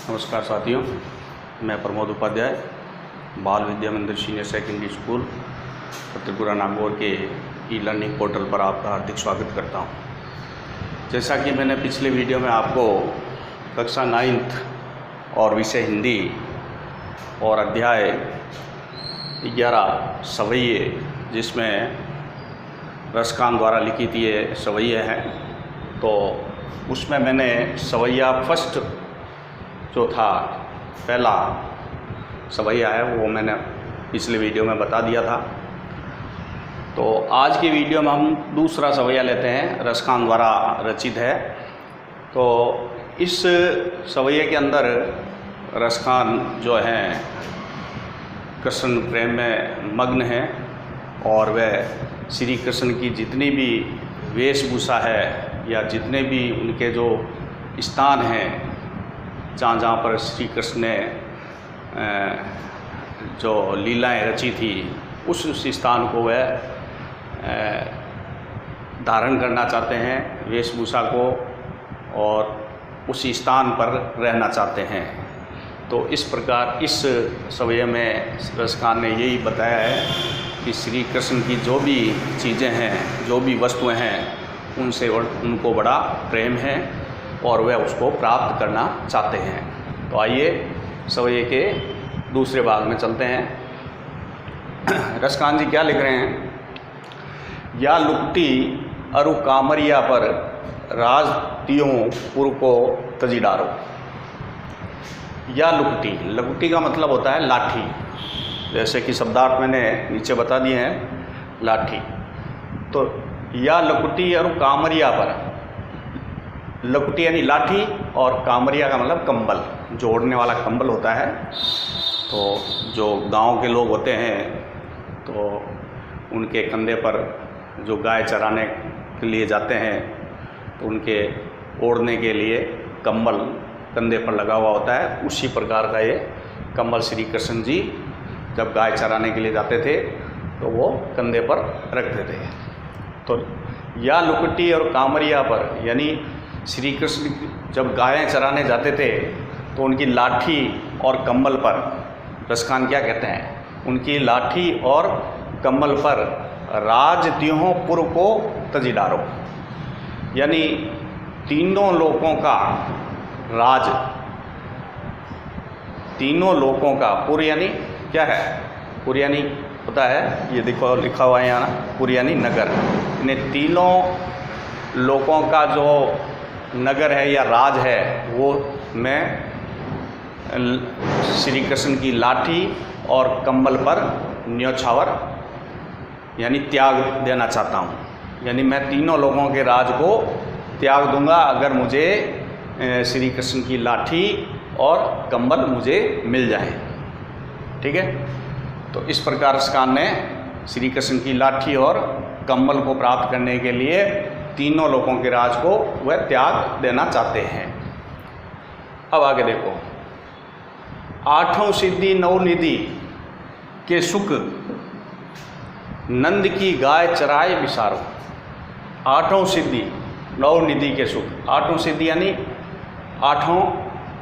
नमस्कार साथियों, मैं प्रमोद उपाध्याय बाल विद्या मंदिर senior secondary school Tripura Nagaur के ई लर्निंग पोर्टल पर आपका हार्दिक स्वागत करता हूं। जैसा कि मैंने पिछले वीडियो में आपको कक्षा 9th और विषय हिंदी और अध्याय 11 सवैये, जिसमें रसकान द्वारा लिखित ये सवैये हैं, तो उसमें मैंने सवैया फर्स्ट जो था, पहला सवैया है, वो मैंने पिछले वीडियो में बता दिया था। तो आज की वीडियो में हम दूसरा सवैया लेते हैं, रसकान द्वारा रचित है। तो इस सवैये के अंदर रसकान जो हैं कृष्ण प्रेम में मग्न हैं और वह श्री कृष्ण की जितनी भी वेशभूषा है या जितने भी उनके जो स्थान हैं, जहाँ पर श्री कृष्ण ने जो लीलाएं रची थी, उस स्थान को वह धारण करना चाहते हैं, वेशभूषा को, और उस स्थान पर रहना चाहते हैं। तो इस प्रकार इस सवैये में रसकान ने यही बताया है कि श्री कृष्ण की जो भी चीज़ें हैं, जो भी वस्तुएं हैं, उनसे उनको बड़ा प्रेम है और वह उसको प्राप्त करना चाहते हैं। तो आइए सवैये के दूसरे भाग में चलते हैं। रसकान जी क्या लिख रहे हैं? या लुकटी अरु कामरिया पर राज तियों पुर को तजी डारो। या लुकटी, लुकटी का मतलब होता है लाठी, जैसे कि शब्दार्थ मैंने नीचे बता दिए हैं, लाठी। तो या लुकटी अरु कामरिया पर, लकुटी यानी लाठी और कामरिया का मतलब कंबल, जो ओढ़ने वाला कंबल होता है। तो जो गांव के लोग होते हैं तो उनके कंधे पर जो गाय चराने के लिए जाते हैं तो उनके ओढ़ने के लिए कंबल कंधे पर लगा हुआ होता है। उसी प्रकार का ये कंबल श्री कृष्ण जी जब गाय चराने के लिए जाते थे तो वो कंधे पर रखते थे। तो या लुकटी और कामरिया पर, यानी श्री कृष्ण जब गायें चराने जाते थे तो उनकी लाठी और कंबल पर, रसकान क्या कहते हैं, उनकी लाठी और कंबल पर राज त्यों पुर को तजी डारो, यानी तीनों लोकों का राज, तीनों लोकों का, पुर यानी क्या है, पुर यानी पता है, ये देखो लिखा हुआ है यहाँ, पुर यानी नगर। इन्हें तीनों लोकों का जो नगर है या राज है, वो मैं श्री कृष्ण की लाठी और कंबल पर न्योछावर यानी त्याग देना चाहता हूँ। यानी मैं तीनों लोगों के राज को त्याग दूंगा अगर मुझे श्री कृष्ण की लाठी और कंबल मुझे मिल जाए। ठीक है, तो इस प्रकार रसकान ने श्री कृष्ण की लाठी और कंबल को प्राप्त करने के लिए तीनों लोगों के राज को वह त्याग देना चाहते हैं। अब आगे देखो, आठों सिद्धि नौ निधि के सुख नंद की गाय चराए विसारो। आठों सिद्धि नौ निधि के सुख, आठों सिद्धि यानी आठों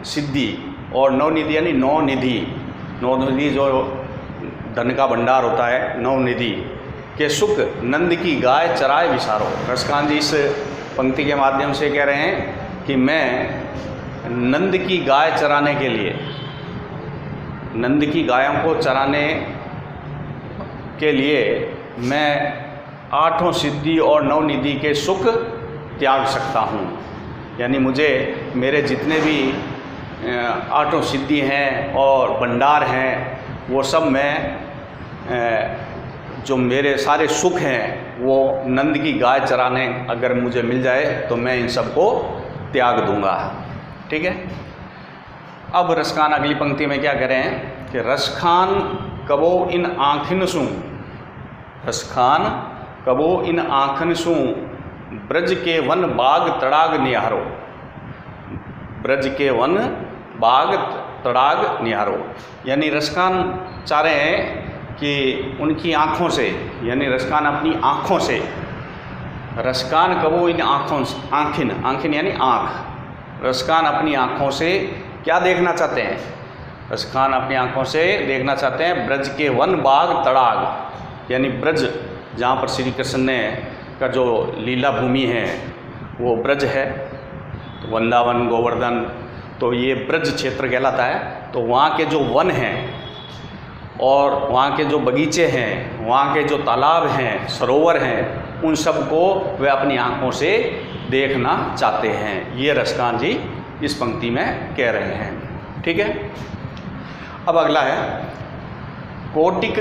सिद्धि और नौ निधि यानी नौ निधि। नौ निधि जो धन का भंडार होता है, नौ निधि के सुख नंद की गाय चराए विसारो। रसकान जी इस पंक्ति के माध्यम से कह रहे हैं कि मैं नंद की गाय चराने के लिए, नंद की गायों को चराने के लिए मैं आठों सिद्धि और नौ निधि के सुख त्याग सकता हूँ। यानी मुझे मेरे जितने भी आठों सिद्धि हैं और भंडार हैं, वो सब मैं जो मेरे सारे सुख हैं वो नंद की गाय चराने अगर मुझे मिल जाए तो मैं इन सब को त्याग दूंगा। ठीक है, अब रसकान अगली पंक्ति में क्या कह रहे हैं कि रसखान कबो इन आँखिन सूं, रसखान कबो इन आँखिन सूं ब्रज के वन बाग तड़ाग निहारो। ब्रज के वन बाग तड़ाग निहारो, यानी रसकान चाह रहे हैं कि उनकी आँखों से, यानी रसकान अपनी आँखों से, रसकान कबो इन आँखों, आँखिन, आँखिन यानी आँख, रसकान अपनी आँखों से क्या देखना चाहते हैं? रसखान अपनी आंखों से देखना चाहते हैं ब्रज के वन बाग तड़ाग, यानी ब्रज जहाँ पर श्री कृष्ण ने का जो लीला भूमि है वो ब्रज है, तो वृंदावन गोवर्धन, तो ये ब्रज क्षेत्र कहलाता है। तो वहाँ के जो वन हैं और वहाँ के जो बगीचे हैं, वहाँ के जो तालाब हैं, सरोवर हैं, उन सब को वे अपनी आंखों से देखना चाहते हैं। ये रसखान जी इस पंक्ति में कह रहे हैं। ठीक है। अब अगला है कोटिक।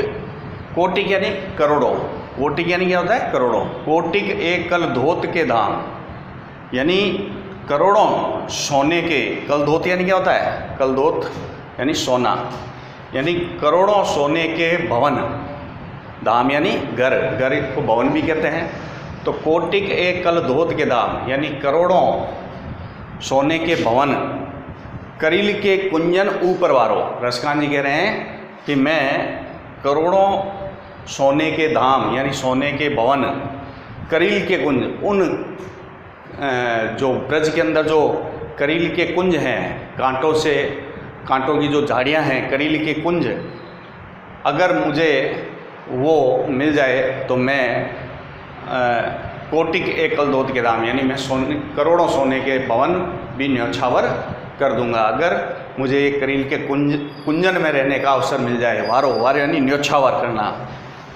कोटिक यानी करोड़ों। कोटिक यानी क्या होता है? करोड़ों। कोटिक एक कल धोत के धाम, यानी करोड़ों सोने के। कल धोत यानी क्या होता है? कल धोत यानी सोना, यानी करोड़ों सोने के भवन। धाम यानी घर, घर को भवन भी कहते हैं। तो कोटिक एक कल धोत के धाम, यानी करोड़ों सोने के भवन, करील के कुंजन ऊपर वारो। रसखान जी कह रहे हैं कि मैं करोड़ों सोने के धाम यानी सोने के भवन, करील के कुंज, उन जो ब्रज के अंदर जो करील के कुंज हैं, कांटों से, कांटों की जो झाड़ियां हैं, करील के कुंज, अगर मुझे वो मिल जाए तो मैं कोटिक एक कल धोत के दाम, यानी मैं करोड़ों सोने के भवन भी न्यौछावर कर दूंगा अगर मुझे एक करील के कुंजन में रहने का अवसर मिल जाए। वारो, वार यानी न्यौछावर करना,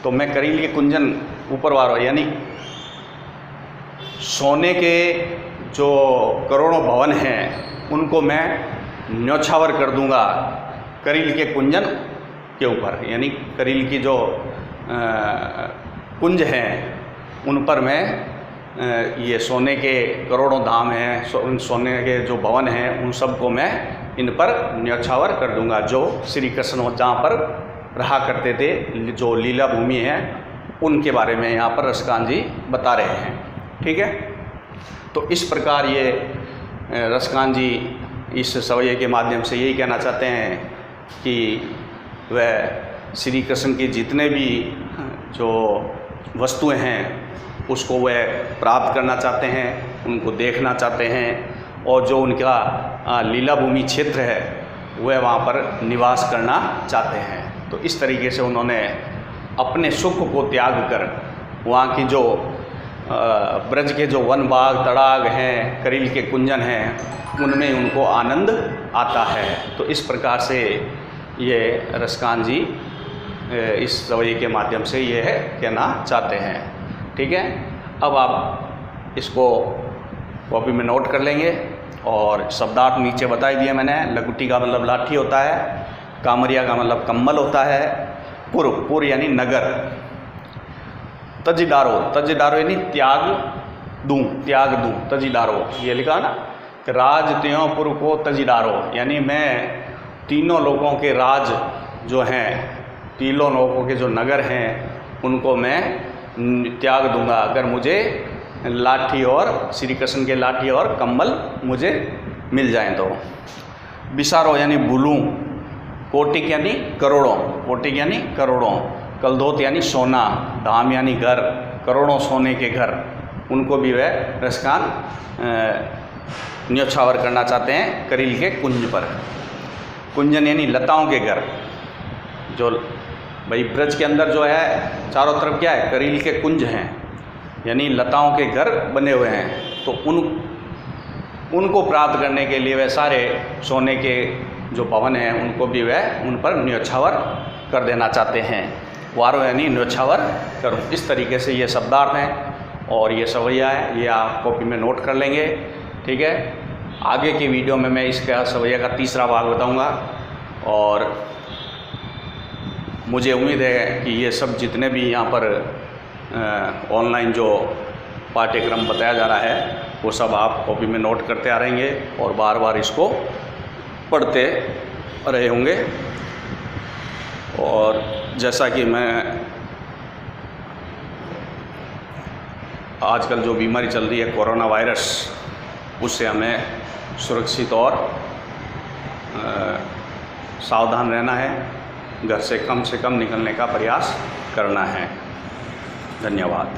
तो मैं करील के कुंजन ऊपर वारो यानी सोने के जो करोड़ों भवन हैं उनको मैं न्यौछावर कर दूंगा करील के कुंजन के ऊपर, यानी करील की जो कुंज हैं उन पर मैं ये सोने के करोड़ों धाम हैं, उन सोने के जो भवन हैं उन सब को मैं इन पर न्यौछावर कर दूंगा। जो श्री कृष्ण जहाँ पर रहा करते थे, जो लीला भूमि है, उनके बारे में यहाँ पर रसखान जी बता रहे हैं। ठीक है। तो इस प्रकार ये रसखान जी इस सवैये के माध्यम से यही कहना चाहते हैं कि वह श्री कृष्ण के जितने भी जो वस्तुएं हैं उसको वह प्राप्त करना चाहते हैं, उनको देखना चाहते हैं, और जो उनका लीला भूमि क्षेत्र है वह वहाँ पर निवास करना चाहते हैं। तो इस तरीके से उन्होंने अपने सुख को त्याग कर वहाँ की जो ब्रज के जो वन बाग तड़ाग हैं, करील के कुंजन हैं, उनमें उनको आनंद आता है। तो इस प्रकार से ये रसखान जी इस सवैये के माध्यम से ये कहना चाहते हैं। ठीक है। अब आप इसको कॉपी में नोट कर लेंगे, और शब्दार्थ नीचे बता ही दिए मैंने। लकुटी का मतलब लाठी होता है, कामरिया का मतलब कम्बल होता है, पुर, पुर यानी नगर, तजिडारो, तजिडारो यानी त्याग दूँ, त्याग दूँ, तजिडारो ये लिखा ना कि राज त्यों पुर को तजिडारो, यानी मैं तीनों लोगों के राज जो हैं, तीनों लोगों के जो नगर हैं उनको मैं त्याग दूंगा अगर मुझे लाठी और श्री कृष्ण के लाठी और कम्बल मुझे मिल जाएं तो। बिसारो यानी भूलूं, कोटिक यानी करोड़ों, कोटिक यानी करोड़ों, कलधोत यानी सोना, धाम यानी घर, करोड़ों सोने के घर, उनको भी वह रसखान न्यौछावर करना चाहते हैं करील के कुंज पर। कुंजन यानी लताओं के घर, जो भाई ब्रज के अंदर जो है चारों तरफ क्या है, करील के कुंज हैं, यानी लताओं के घर बने हुए हैं। तो उनको प्राप्त करने के लिए वह सारे सोने के जो भवन हैं उनको भी वह उन पर न्यौछावर कर देना चाहते हैं। वारो यानी न्यौछावर करो। इस तरीके से ये शब्दार्थ हैं और ये सवैया है, ये आप कॉपी में नोट कर लेंगे। ठीक है। आगे की वीडियो में मैं इसका सवैया का तीसरा भाग बताऊंगा, और मुझे उम्मीद है कि ये सब जितने भी यहाँ पर ऑनलाइन जो पाठ्यक्रम बताया जा रहा है वो सब आप कॉपी में नोट करते आ रहेंगे और बार बार इसको पढ़ते रहे होंगे। और जैसा कि मैं आजकल जो बीमारी चल रही है कोरोना वायरस, उससे हमें सुरक्षित और सावधान रहना है, घर से कम निकलने का प्रयास करना है। धन्यवाद।